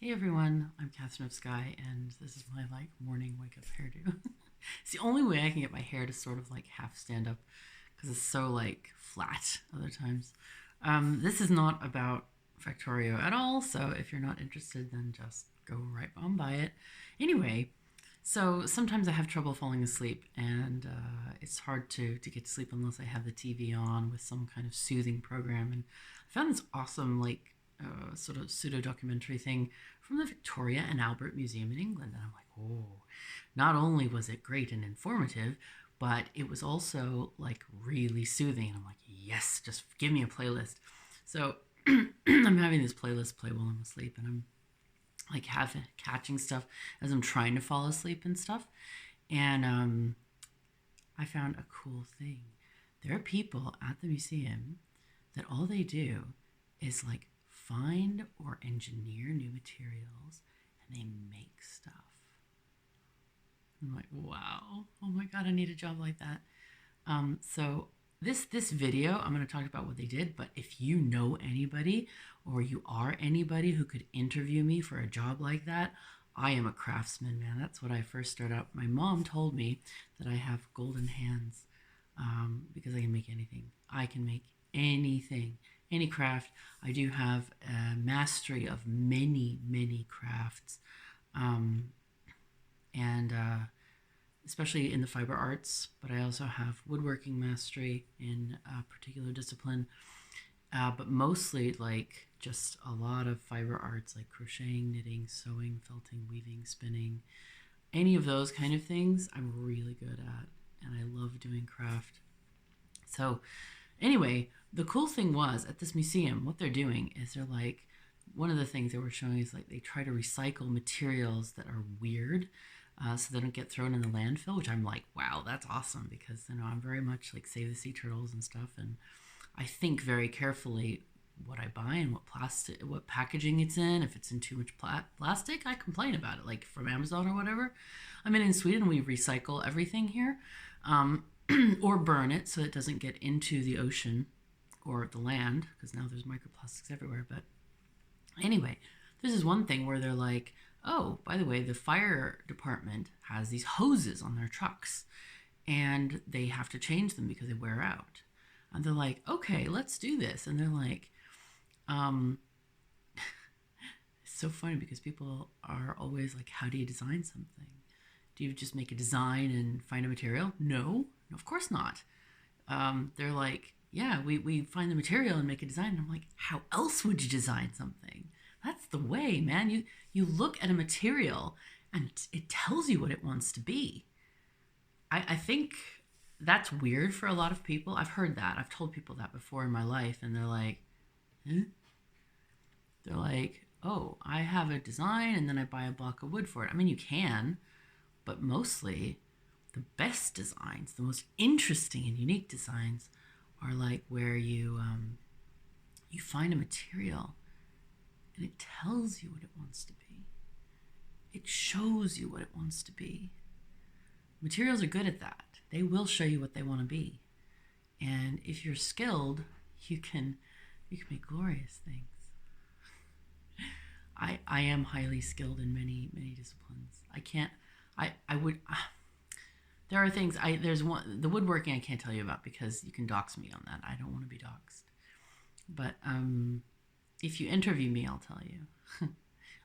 Hey everyone, I'm Catherine of Sky, and this is my morning wake up hairdo. It's the only way I can get my hair to sort of half stand up because it's so flat other times. This is not about Factorio at all, so if you're not interested, then just go right on by it. Anyway, so sometimes I have trouble falling asleep, and it's hard to get to sleep unless I have the TV on with some kind of soothing program. And I found this awesome sort of pseudo documentary thing from the Victoria and Albert Museum in England, and I'm like, oh! Not only was it great and informative, but it was also really soothing. And I'm like, yes, just give me a playlist. So I'm having this playlist play while I'm asleep, and I'm catching stuff as I'm trying to fall asleep and stuff. And I found a cool thing. There are people at the museum that all they do is find or engineer new materials, and they make stuff. I'm like, wow, oh my god, I need a job like that. So this video, I'm going to talk about what they did, but if you know anybody or you are anybody who could interview me for a job like that, I am a craftsman, man. That's what I first started out. My mom told me that I have golden hands because I can make anything. I can make anything, any craft. I do have a mastery of many crafts, and especially in the fiber arts, but I also have woodworking mastery in a particular discipline, but mostly just a lot of fiber arts like crocheting, knitting, sewing, felting, weaving, spinning, any of those kind of things I'm really good at, and I love doing craft. So anyway, the cool thing was at this museum, what they're doing is they're one of the things they were showing is they try to recycle materials that are weird, so they don't get thrown in the landfill, which I'm like, wow, that's awesome, because I'm very much save the sea turtles and stuff, and I think very carefully what I buy and what packaging it's in. If it's in too much plastic, I complain about it, from Amazon or whatever. I mean, in Sweden we recycle everything here, or burn it so it doesn't get into the ocean or the land, because now there's microplastics everywhere. But anyway, this is one thing where they're like, oh, by the way, the fire department has these hoses on their trucks, and they have to change them because they wear out. And they're like, okay, let's do this. And they're like, it's so funny because people are always like, how do you design something? Do you just make a design and find a material? No, of course not. They're like, yeah, we find the material and make a design. And I'm like, how else would you design something? That's the way, man. You look at a material and it tells you what it wants to be. I think that's weird for a lot of people. I've heard that. I've told people that before in my life, and they're like, eh? They're like, oh, I have a design and then I buy a block of wood for it. I mean, you can, but mostly the best designs, the most interesting and unique designs are where you find a material and it tells you what it wants to be. It shows you what it wants to be. Materials are good at that. They will show you what they want to be. And if you're skilled, you can make glorious things. I am highly skilled in many disciplines. There are things, the woodworking I can't tell you about because you can dox me on that. I don't want to be doxed. But if you interview me, I'll tell you.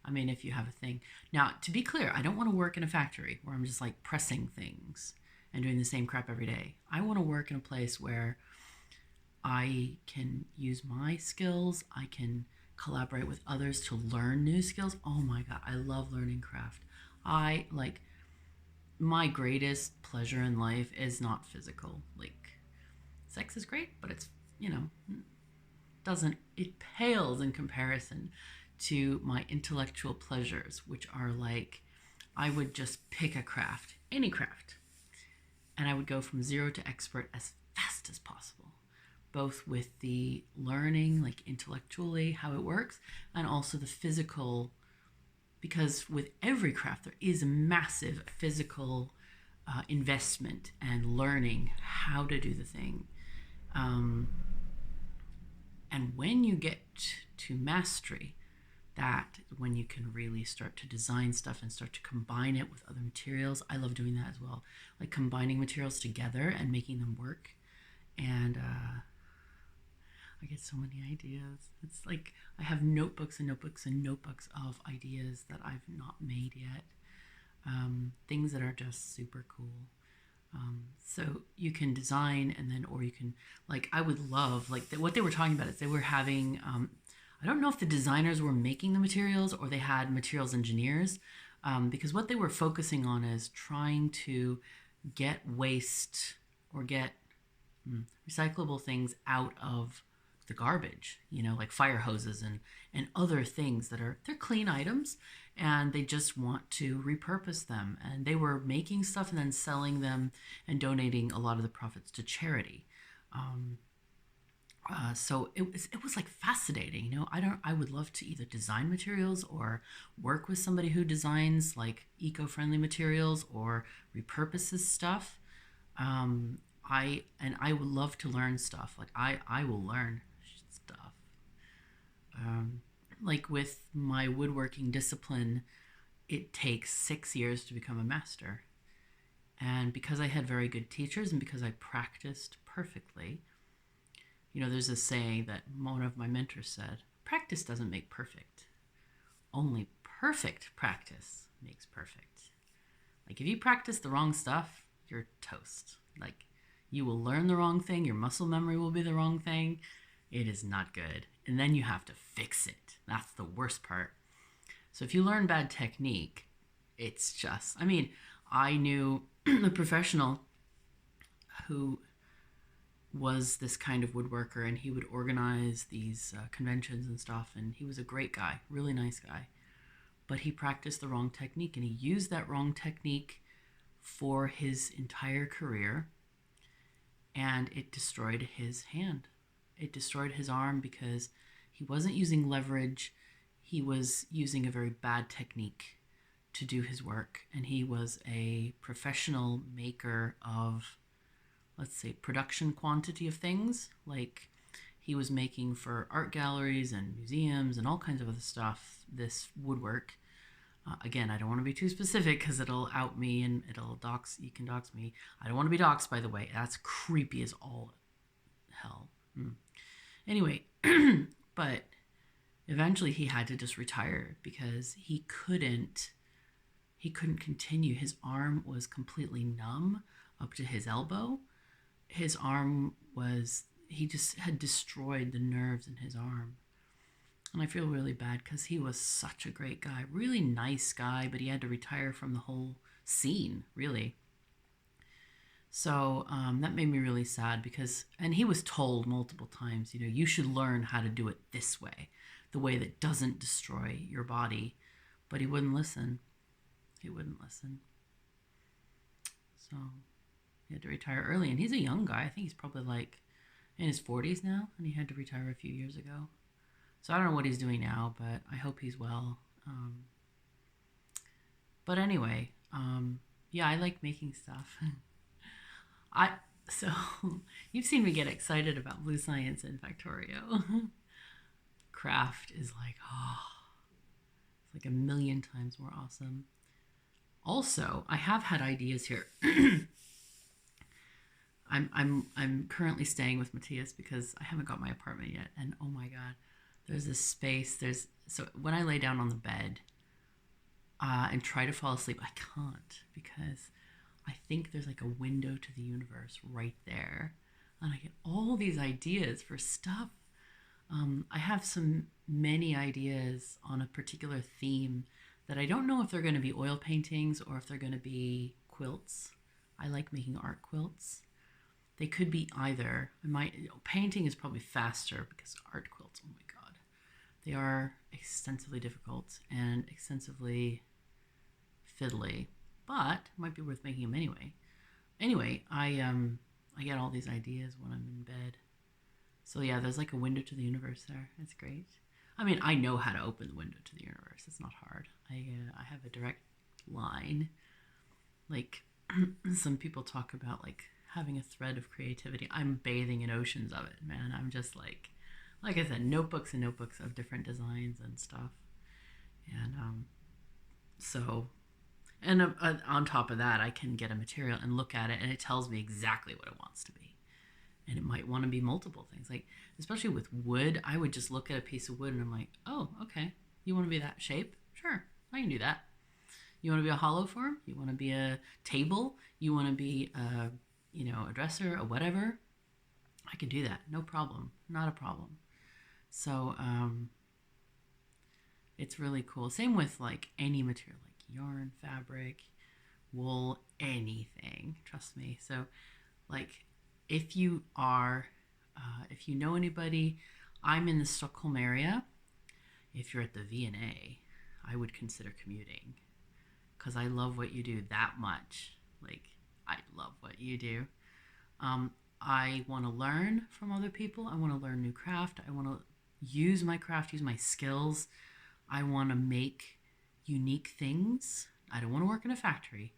I mean, if you have a thing. Now, to be clear, I don't want to work in a factory where I'm just pressing things and doing the same crap every day. I want to work in a place where I can use my skills. I can collaborate with others to learn new skills. Oh my God, I love learning craft. My greatest pleasure in life is not physical. Sex is great, but it's, it pales in comparison to my intellectual pleasures, which are I would just pick a craft, any craft, and I would go from zero to expert as fast as possible, both with the learning, intellectually how it works, and also the physical, because with every craft there is a massive physical investment and learning how to do the thing. And when you get to mastery, that when you can really start to design stuff and start to combine it with other materials. I love doing that as well, like combining materials together and making them work. And I get so many ideas. It's like I have notebooks and notebooks and notebooks of ideas that I've not made yet. Things that are just super cool. So you can design and then, or you can, like, I would love, like, what they were talking about is they were having, I don't know if the designers were making the materials or they had materials engineers, because what they were focusing on is trying to get waste or get recyclable things out of the garbage, like fire hoses and other things that they're clean items, and they just want to repurpose them. And they were making stuff and then selling them and donating a lot of the profits to charity. So it was like fascinating. I would love to either design materials or work with somebody who designs like eco-friendly materials or repurposes stuff. I would love to learn stuff. Like I will learn stuff. Like with my woodworking discipline, it takes 6 years to become a master. And because I had very good teachers and because I practiced perfectly, there's a saying that one of my mentors said, practice doesn't make perfect. Only perfect practice makes perfect. Like if you practice the wrong stuff, you're toast. Like you will learn the wrong thing. Your muscle memory will be the wrong thing. It is not good. And then you have to fix it. That's the worst part. So if you learn bad technique, it's just, I knew a professional who was this kind of woodworker, and he would organize these conventions and stuff. And he was a great guy, really nice guy. But he practiced the wrong technique, and he used that wrong technique for his entire career. And it destroyed his hand. It destroyed his arm because he wasn't using leverage. He was using a very bad technique to do his work. And he was a professional maker of, let's say, production quantity of things. Like he was making for art galleries and museums and all kinds of other stuff, this woodwork. Again, I don't want to be too specific because it'll out me and you can dox me. I don't want to be doxed, by the way. That's creepy as all hell. Anyway, but eventually he had to just retire because he couldn't continue. His arm was completely numb up to his elbow. His arm he just had destroyed the nerves in his arm. And I feel really bad because he was such a great guy, really nice guy, but he had to retire from the whole scene, really. So that made me really sad and he was told multiple times, you should learn how to do it this way, the way that doesn't destroy your body. But he wouldn't listen. He wouldn't listen. So he had to retire early. And he's a young guy. I think he's probably like in his 40s now. And he had to retire a few years ago. So I don't know what he's doing now, but I hope he's well. But anyway, yeah, I like making stuff. So you've seen me get excited about Blue Science and Factorio. Craft is like, it's like a million times more awesome. Also, I have had ideas here. I'm currently staying with Matthias because I haven't got my apartment yet, and oh my god, there's this space. So when I lay down on the bed and try to fall asleep, I can't because I think there's like a window to the universe right there, and I get all these ideas for stuff. I have many ideas on a particular theme that I don't know if they're going to be oil paintings or if they're going to be quilts. I like making art quilts. They could be either. Painting is probably faster because art quilts, oh my god, they are extensively difficult and extensively fiddly, but it might be worth making them anyway. Anyway, I get all these ideas when I'm in bed. So yeah, there's like a window to the universe there. It's great. I know how to open the window to the universe. It's not hard. I have a direct line. Like some people talk about like having a thread of creativity. I'm bathing in oceans of it, man. I'm just like I said, notebooks and notebooks of different designs and stuff. And so, and on top of that, I can get a material and look at it, and it tells me exactly what it wants to be. And it might want to be multiple things. Like, especially with wood, I would just look at a piece of wood and I'm like, oh, okay, you want to be that shape? Sure, I can do that. You want to be a hollow form? You want to be a table? You want to be a, a dresser, a whatever? I can do that. No problem. Not a problem. So it's really cool. Same with like any material, like yarn, fabric, wool, anything. Trust me. So like if you are, if you know anybody, I'm in the Stockholm area. If you're at the V&A, I would consider commuting because I love what you do that much. Like, I love what you do. Um, I want to learn from other people. I want to learn new craft. I want to use my craft, use my skills. I want to make unique things. I don't want to work in a factory.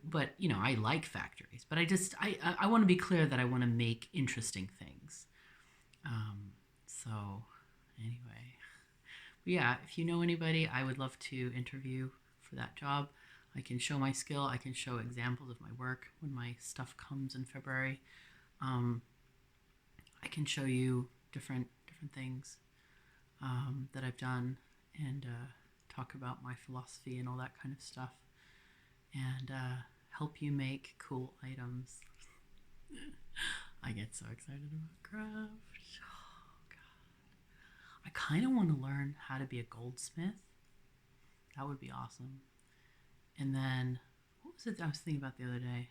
But I like factories. But I want to be clear that I want to make interesting things. So anyway, but yeah, if you know anybody, I would love to interview for that job. I can show my skill. I can show examples of my work when my stuff comes in February. I can show you different things that I've done and talk about my philosophy and all that kind of stuff and help you make cool items. I get so excited about craft. Oh, God. I kind of want to learn how to be a goldsmith. That would be awesome. And then, what was it I was thinking about the other day?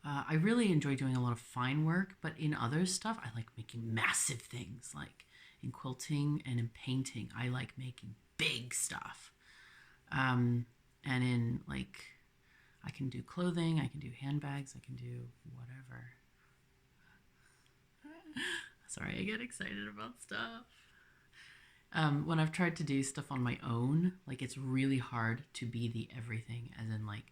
I really enjoy doing a lot of fine work, but in other stuff, I like making massive things. Like in quilting and in painting, I like making big stuff. And in like, I can do clothing, I can do handbags, I can do whatever. Sorry, I get excited about stuff. When I've tried to do stuff on my own, like it's really hard to be the everything, as in like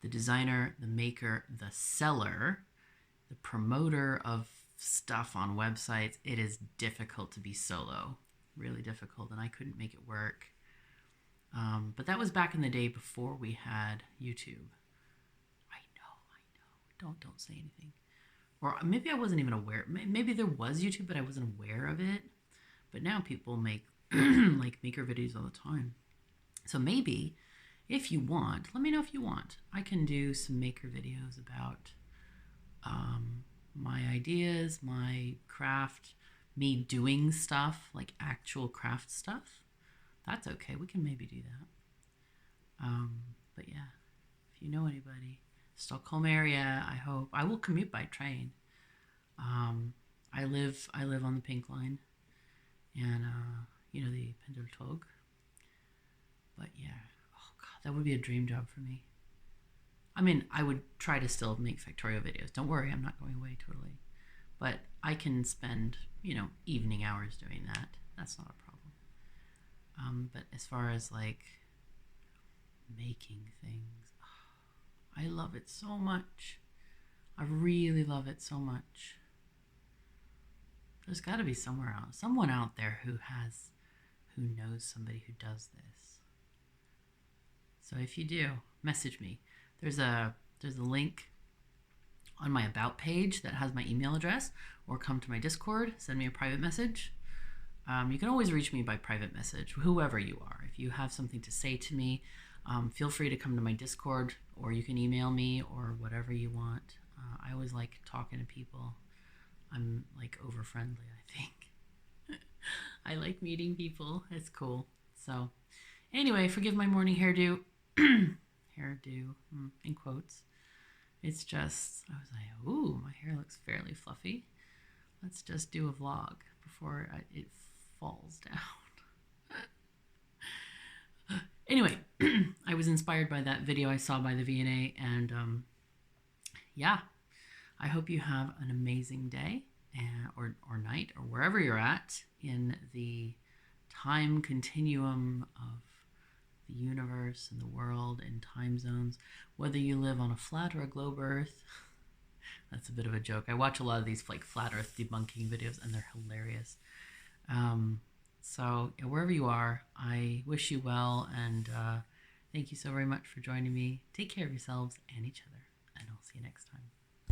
the designer, the maker, the seller, the promoter of stuff on websites. It is difficult to be solo, really difficult, and I couldn't make it work. But that was back in the day before we had YouTube. I know. Don't say anything. Or maybe I wasn't even aware. Maybe there was YouTube, but I wasn't aware of it. But now people make like maker videos all the time. So maybe if you want, let me know if you want. I can do some maker videos about my ideas, my craft, me doing stuff, like actual craft stuff. That's okay. We can maybe do that. But yeah, if you know anybody, Stockholm area, I hope. I will commute by train. I live on the Pink Line, and the Pendeltåg. But yeah, oh god, that would be a dream job for me. I mean, I would try to still make factorial videos. Don't worry, I'm not going away totally. But I can spend, evening hours doing that. That's not a problem. But as far as like making things, I love it so much. I really love it so much. There's got to be someone out there who knows somebody who does this. So if you do, message me. There's a link on my about page that has my email address, or come to my Discord, send me a private message. You can always reach me by private message, whoever you are. If you have something to say to me, feel free to come to my Discord, or you can email me, or whatever you want. I always like talking to people. I'm like over friendly, I think. I like meeting people. It's cool. So anyway, forgive my morning hairdo. Hairdo, in quotes. It's just, I was like, ooh, my hair looks fairly fluffy. Let's just do a vlog before it falls down. Anyway, I was inspired by that video I saw by the V&A, and yeah, I hope you have an amazing day or night, or wherever you're at in the time continuum of the universe and the world and time zones, whether you live on a flat or a globe earth. That's a bit of a joke. I watch a lot of these like flat earth debunking videos, and they're hilarious. So, wherever you are, I wish you well, and thank you so very much for joining me. Take care of yourselves and each other, and I'll see you next time.